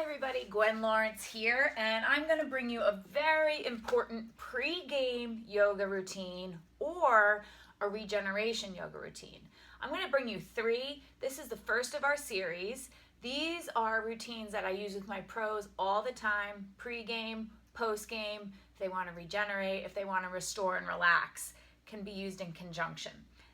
Hi everybody, Gwen Lawrence here, and I'm going to bring you a very important pre-game yoga routine or a regeneration yoga routine. I'm going to bring you three. This is the first of our series. These are routines that I use with my pros all the time, pre-game, post-game, if they want to regenerate, if they want to restore and relax, can be used in conjunction.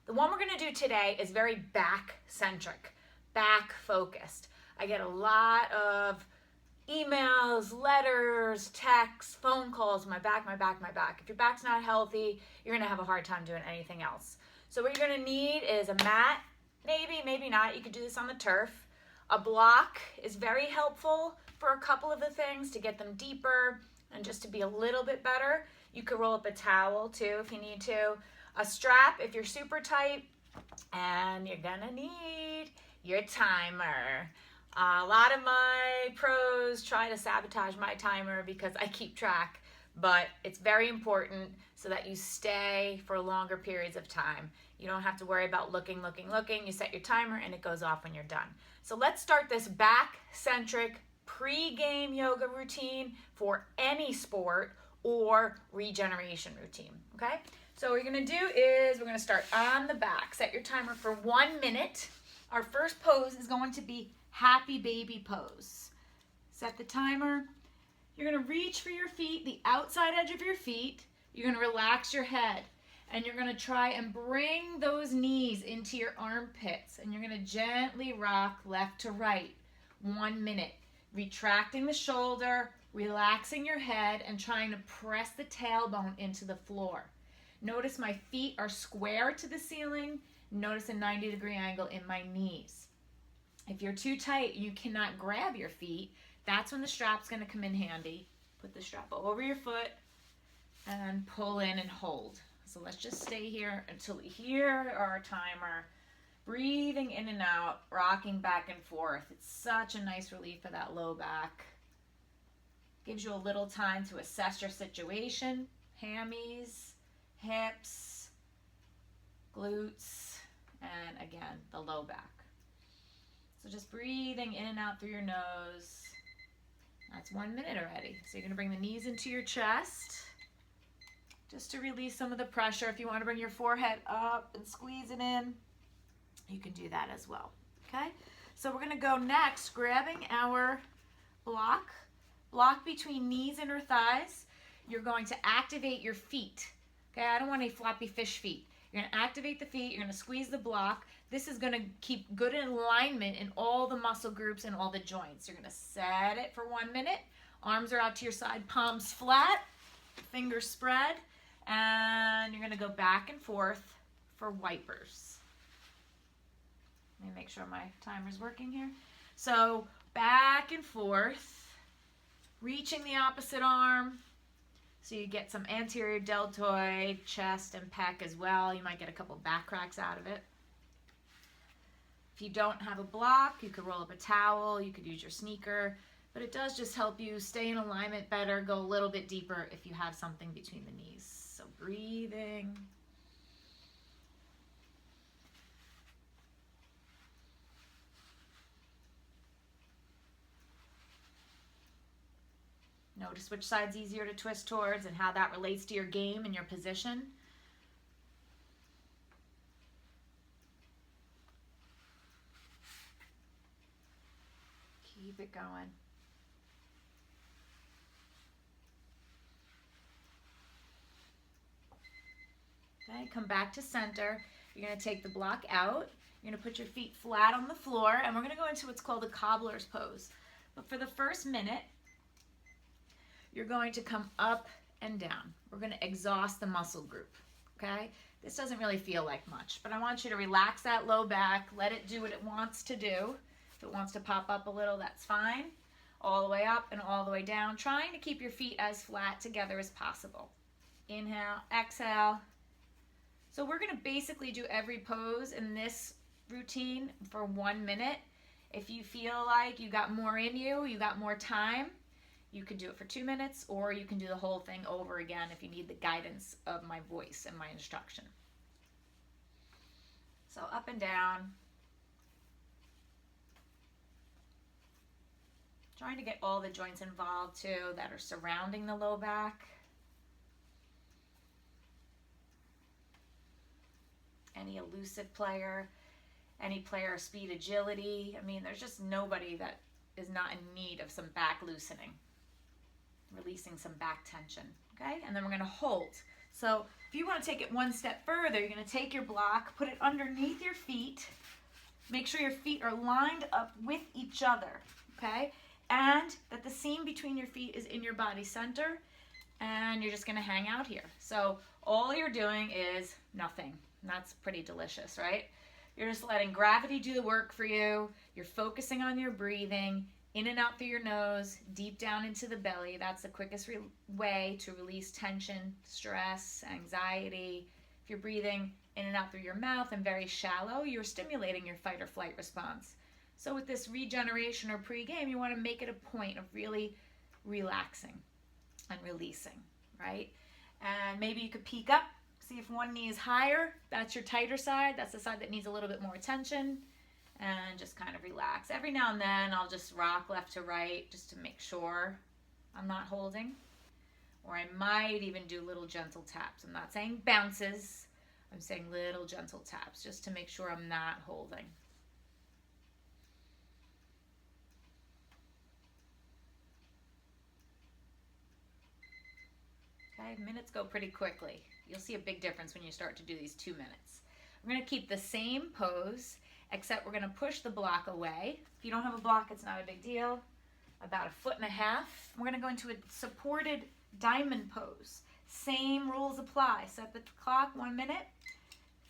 The one we're going to do today is very back-centric, back-focused. I get a lot of emails, letters, texts, phone calls, my back. If your back's not healthy, you're gonna have a hard time doing anything else. So what you're gonna need is a mat, maybe not, you could do this on the turf. A block is very helpful for a couple of the things to get them deeper and just to be a little bit better. You could roll up a towel too if you need to. A strap if you're super tight, and you're gonna need your timer. A lot of my pros try to sabotage my timer because I keep track, but it's very important so that you stay for longer periods of time. You don't have to worry about looking. You set your timer and it goes off when you're done. So let's start this back-centric pre-game yoga routine for any sport or regeneration routine, okay? So what you're gonna do is we're gonna start on the back. Set your timer for 1 minute. Our first pose is going to be happy baby pose. Set the timer. You're going to reach for your feet, the outside edge of your feet. You're going to relax your head. And you're going to try and bring those knees into your armpits. And you're going to gently rock left to right. 1 minute. Retracting the shoulder, relaxing your head, and trying to press the tailbone into the floor. Notice my feet are square to the ceiling. Notice a 90-degree angle in my knees. If you're too tight, you cannot grab your feet. That's when the strap's going to come in handy. Put the strap over your foot and pull in and hold. So let's just stay here until we hear our timer. Breathing in and out, rocking back and forth. It's such a nice relief for that low back. Gives you a little time to assess your situation. Hammies, hips, glutes, and again, the low back. So just breathing in and out through your nose. That's 1 minute already. So you're going to bring the knees into your chest just to release some of the pressure. If you want to bring your forehead up and squeeze it in, you can do that as well. Okay? So we're going to go next, grabbing our block between knees and your thighs. You're going to activate your feet. Okay? I don't want any floppy fish feet. You're going to activate the feet. You're going to squeeze the block. This is going to keep good alignment in all the muscle groups and all the joints. You're going to set it for 1 minute. Arms are out to your side, palms flat, fingers spread, and you're going to go back and forth for wipers. Let me make sure my timer's working here. So back and forth, reaching the opposite arm. So you get some anterior deltoid, chest, and pec as well. You might get a couple back cracks out of it. If you don't have a block, you could roll up a towel, you could use your sneaker, but it does just help you stay in alignment better, go a little bit deeper if you have something between the knees. So breathing. Notice which side's easier to twist towards and how that relates to your game and your position. Keep it going. Okay, come back to center. You're going to take the block out. You're going to put your feet flat on the floor, and we're going to go into what's called a cobbler's pose. But for the first minute, you're going to come up and down. We're going to exhaust the muscle group, okay? This doesn't really feel like much, but I want you to relax that low back, let it do what it wants to do. If it wants to pop up a little, that's fine. All the way up and all the way down, trying to keep your feet as flat together as possible. Inhale, exhale. So we're going to basically do every pose in this routine for 1 minute. If you feel like you got more in you got more time, you can do it for 2 minutes, or you can do the whole thing over again if you need the guidance of my voice and my instruction. So up and down. Trying to get all the joints involved too that are surrounding the low back. Any elusive player, any player of speed, agility. I mean, there's just nobody that is not in need of some back loosening. Releasing some back tension, okay? And then we're gonna hold. So if you wanna take it one step further, you're gonna take your block, put it underneath your feet, make sure your feet are lined up with each other, okay? And that the seam between your feet is in your body center, and you're just gonna hang out here. So all you're doing is nothing. And that's pretty delicious, right? You're just letting gravity do the work for you. You're focusing on your breathing, in and out through your nose, deep down into the belly. That's the quickest way to release tension, stress, anxiety. If you're breathing in and out through your mouth and very shallow, you're stimulating your fight or flight response. So with this regeneration or pre-game, you want to make it a point of really relaxing and releasing, right? And maybe you could peek up, see if one knee is higher. That's your tighter side. That's the side that needs a little bit more attention. And just kind of relax. Every now and then I'll just rock left to right just to make sure I'm not holding. Or I might even do little gentle taps. I'm not saying bounces. I'm saying little gentle taps just to make sure I'm not holding. Okay, minutes go pretty quickly. You'll see a big difference when you start to do these 2 minutes. We're going to keep the same pose, except we're going to push the block away. If you don't have a block, it's not a big deal. About 1.5 feet. We're going to go into a supported diamond pose. Same rules apply. Set the clock 1 minute.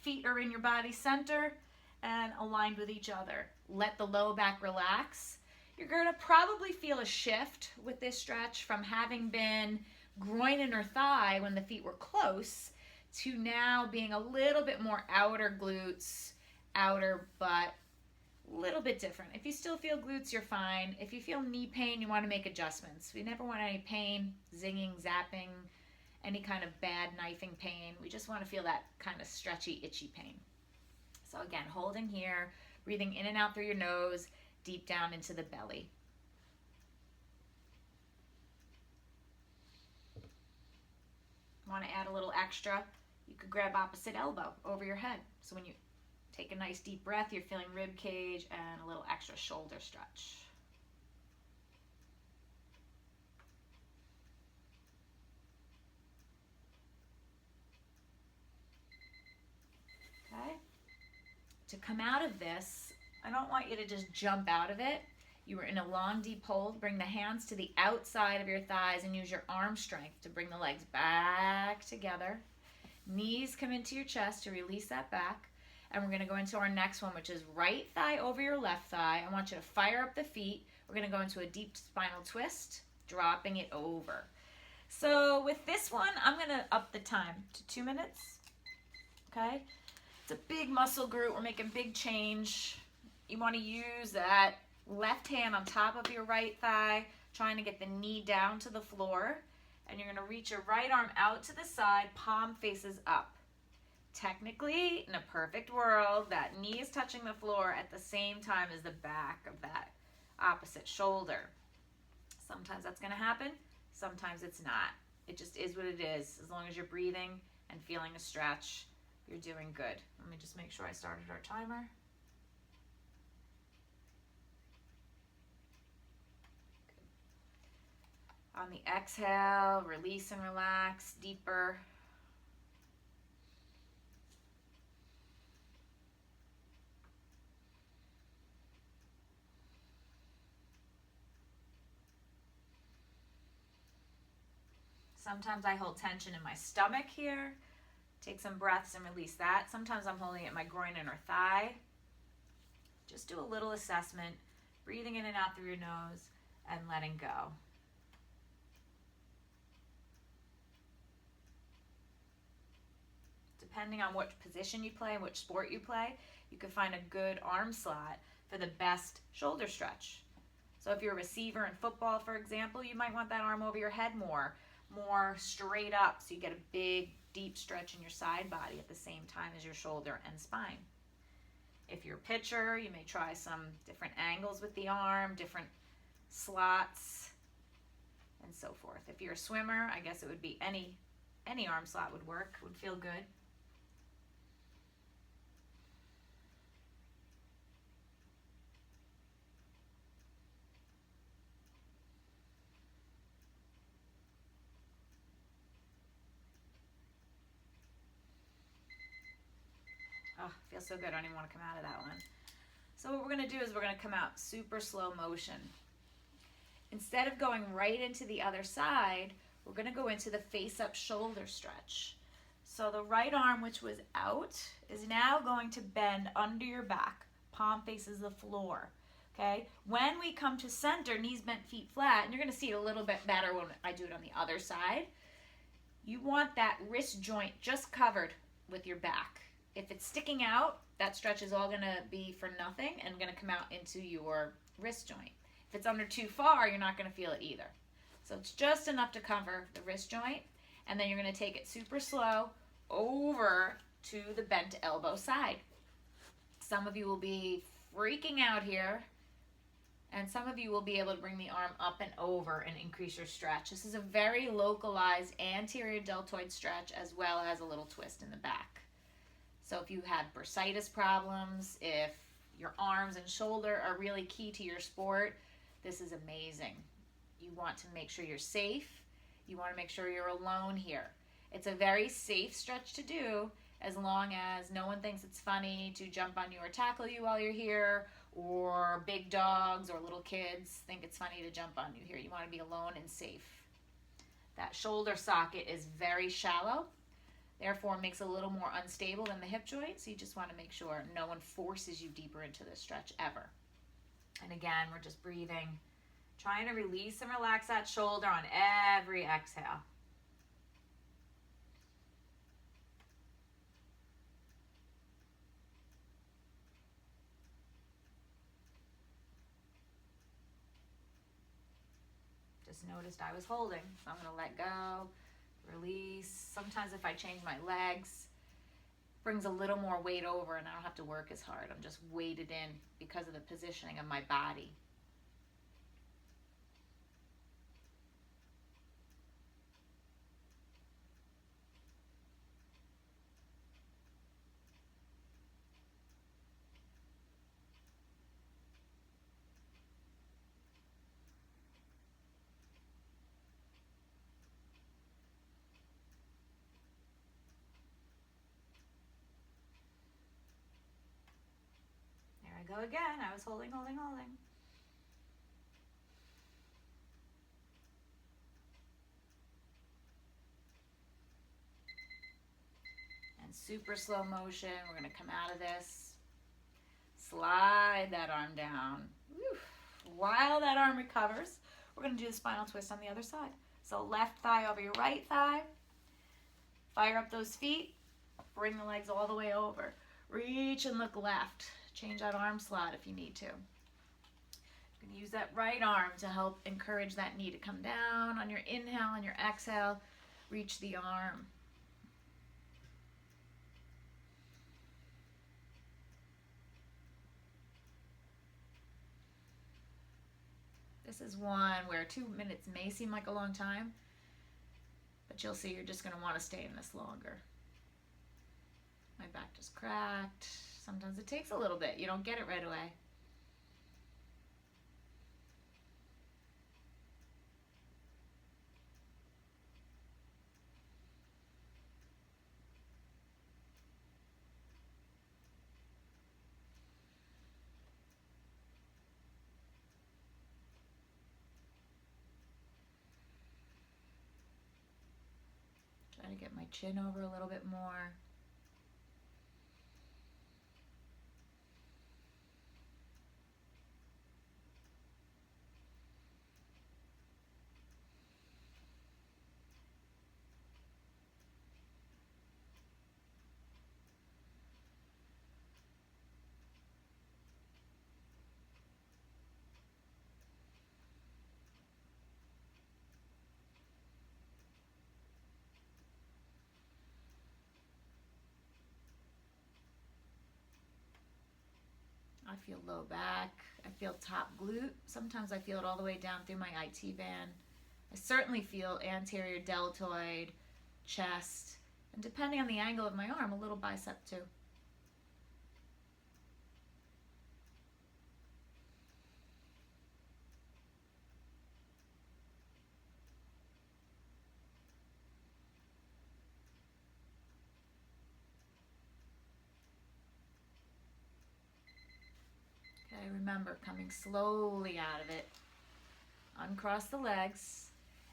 Feet are in your body center and aligned with each other. Let the low back relax. You're going to probably feel a shift with this stretch from having been groin and or thigh when the feet were close to now being a little bit more outer glutes, outer butt, a little bit different. If you still feel glutes, you're fine. If you feel knee pain, you want to make adjustments. We never want any pain, zinging, zapping, any kind of bad knifing pain. We just want to feel that kind of stretchy, itchy pain. So again, holding here, breathing in and out through your nose, deep down into the belly. Want to add a little extra, you could grab opposite elbow over your head. So when you take a nice deep breath, you're feeling rib cage and a little extra shoulder stretch. Okay. To come out of this, I don't want you to just jump out of it. You were in a long, deep hold. Bring the hands to the outside of your thighs and use your arm strength to bring the legs back together. Knees come into your chest to release that back. And we're going to go into our next one, which is right thigh over your left thigh. I want you to fire up the feet. We're going to go into a deep spinal twist, dropping it over. So with this one, I'm going to up the time to 2 minutes. Okay? It's a big muscle group. We're making big change. You want to use that left hand on top of your right thigh, trying to get the knee down to the floor. And you're going to reach your right arm out to the side, palm faces up. Technically, in a perfect world, that knee is touching the floor at the same time as the back of that opposite shoulder. Sometimes that's going to happen. Sometimes it's not. It just is what it is. As long as you're breathing and feeling a stretch, you're doing good. Let me just make sure I started our timer. On the exhale, release and relax deeper. Sometimes I hold tension in my stomach here. Take some breaths and release that. Sometimes I'm holding it in my groin and or thigh. Just do a little assessment, breathing in and out through your nose and letting go. Depending on which position you play and which sport you play, you can find a good arm slot for the best shoulder stretch. So if you're a receiver in football, for example, you might want that arm over your head more straight up, so you get a big, deep stretch in your side body at the same time as your shoulder and spine. If you're a pitcher, you may try some different angles with the arm, different slots, and so forth. If you're a swimmer, I guess it would be any arm slot would work, would feel good. Oh, feels so good. I don't even want to come out of that one. So what we're going to do is we're going to come out super slow motion. Instead of going right into the other side, we're going to go into the face-up shoulder stretch. So the right arm, which was out, is now going to bend under your back. Palm faces the floor. Okay? When we come to center, knees bent, feet flat, and you're going to see it a little bit better when I do it on the other side. You want that wrist joint just covered with your back. If it's sticking out, that stretch is all going to be for nothing and going to come out into your wrist joint. If it's under too far, you're not going to feel it either. So it's just enough to cover the wrist joint, and then you're going to take it super slow over to the bent elbow side. Some of you will be freaking out here, and some of you will be able to bring the arm up and over and increase your stretch. This is a very localized anterior deltoid stretch as well as a little twist in the back. So if you had bursitis problems, if your arms and shoulder are really key to your sport, this is amazing. You want to make sure you're safe. You want to make sure you're alone here. It's a very safe stretch to do as long as no one thinks it's funny to jump on you or tackle you while you're here, or big dogs or little kids think it's funny to jump on you here. You want to be alone and safe. That shoulder socket is very shallow, therefore makes it a little more unstable than the hip joint, so you just want to make sure no one forces you deeper into this stretch ever. And again, we're just breathing, trying to release and relax that shoulder on every exhale. Just noticed I was holding, so I'm going to let go, release. Sometimes if I change my legs, brings a little more weight over and I don't have to work as hard. I'm just weighted in because of the positioning of my body. Go again. I was holding. And super slow motion. We're going to come out of this. Slide that arm down. Woo. While that arm recovers, we're going to do the spinal twist on the other side. So left thigh over your right thigh. Fire up those feet. Bring the legs all the way over. Reach and look left. Change that arm slot if you need to. You can use that right arm to help encourage that knee to come down. On your inhale and your exhale, reach the arm. This is one where 2 minutes may seem like a long time, but you'll see you're just going to want to stay in this longer. My back just cracked. Sometimes it takes a little bit. You don't get it right away. Try to get my chin over a little bit more. I feel low back. I feel top glute. Sometimes I feel it all the way down through my IT band. I certainly feel anterior deltoid, chest, and depending on the angle of my arm, a little bicep too. Okay, remember, coming slowly out of it. Uncross the legs,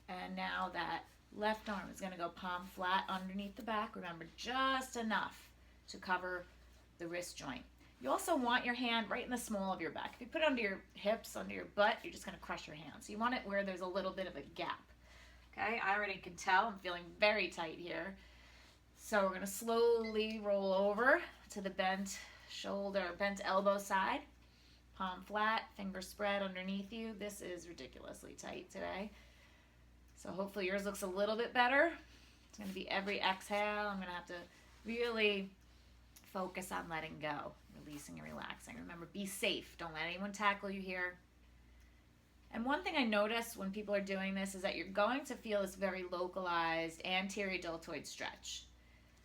and now that left arm is going to go palm flat underneath the back. Remember, just enough to cover the wrist joint. You also want your hand right in the small of your back. If you put it under your hips, under your butt, you're just going to crush your hand. So you want it where there's a little bit of a gap. Okay, I already can tell I'm feeling very tight here. So we're going to slowly roll over to the bent shoulder, bent elbow side. Palm flat, fingers spread underneath you. This is ridiculously tight today. So hopefully yours looks a little bit better. It's going to be every exhale. I'm going to have to really focus on letting go, releasing and relaxing. Remember, be safe. Don't let anyone tackle you here. And one thing I notice when people are doing this is that you're going to feel this very localized anterior deltoid stretch.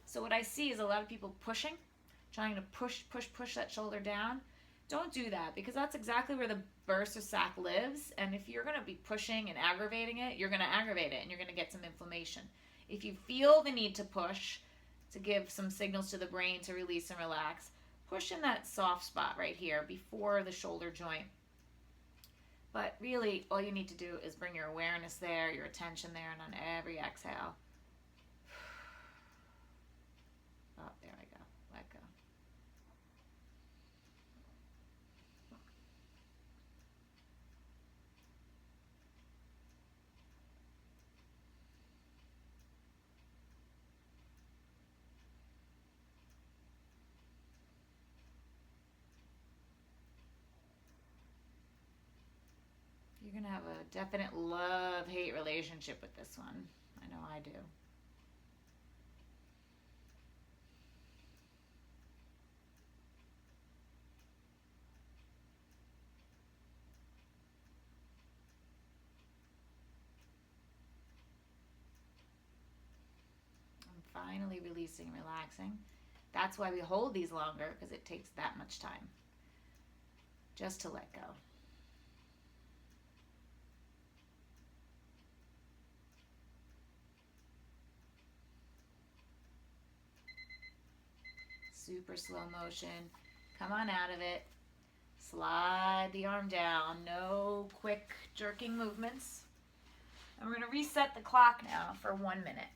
So what I see is a lot of people pushing, trying to push that shoulder down. Don't do that, because that's exactly where the bursa sac lives, and if you're going to be pushing and aggravating it, you're going to aggravate it and you're going to get some inflammation. If you feel the need to push to give some signals to the brain to release and relax, push in that soft spot right here before the shoulder joint. But really, all you need to do is bring your awareness there, your attention there, and on every exhale. Oh, there I go. Let go. You're going to have a definite love-hate relationship with this one. I know I do. I'm finally releasing and relaxing. That's why we hold these longer, because it takes that much time just to let go. Super slow motion. Come on out of it. Slide the arm down. No quick jerking movements. And we're going to reset the clock now for 1 minute.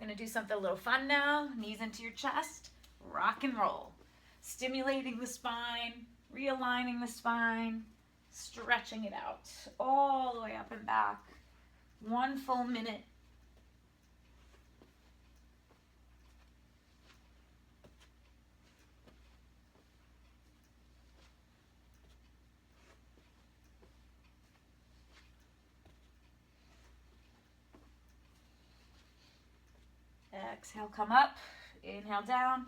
I'm going to do something a little fun now. Knees into your chest. Rock and roll. Stimulating the spine. Realigning the spine. Stretching it out. All the way up and back. 1 full minute. Exhale, come up. Inhale down.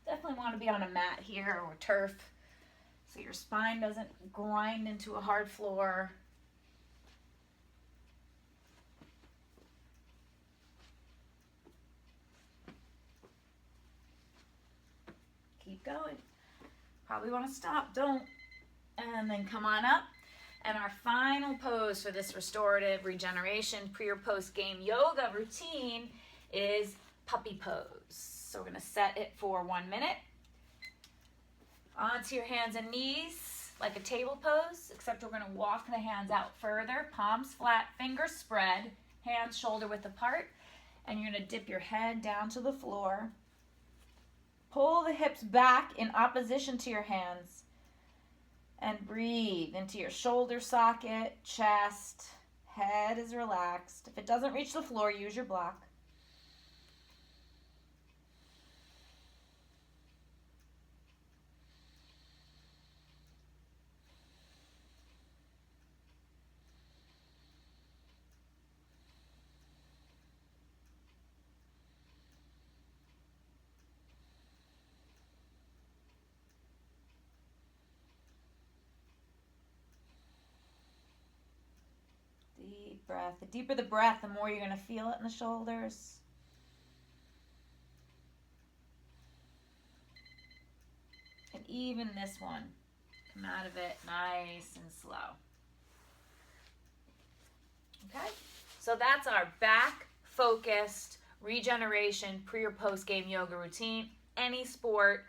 Definitely want to be on a mat here or turf so your spine doesn't grind into a hard floor. Keep going. Probably want to stop. Don't. And then come on up. And our final pose for this restorative regeneration pre or post game yoga routine is puppy pose. So we're going to set it for 1 minute. Onto your hands and knees like a table pose, except we're going to walk the hands out further. Palms flat, fingers spread, hands shoulder width apart. And you're going to dip your head down to the floor. Pull the hips back in opposition to your hands. And breathe into your shoulder socket, chest, head is relaxed. If it doesn't reach the floor, use your block. breath. The deeper the breath, the more you're going to feel it in the shoulders. And even this one, come out of it nice and slow. Okay, so that's our back-focused regeneration pre or post-game yoga routine. Any sport,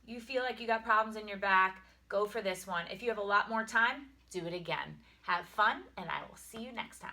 you feel like you got problems in your back, go for this one. If you have a lot more time, do it again. Have fun, and I will see you next time.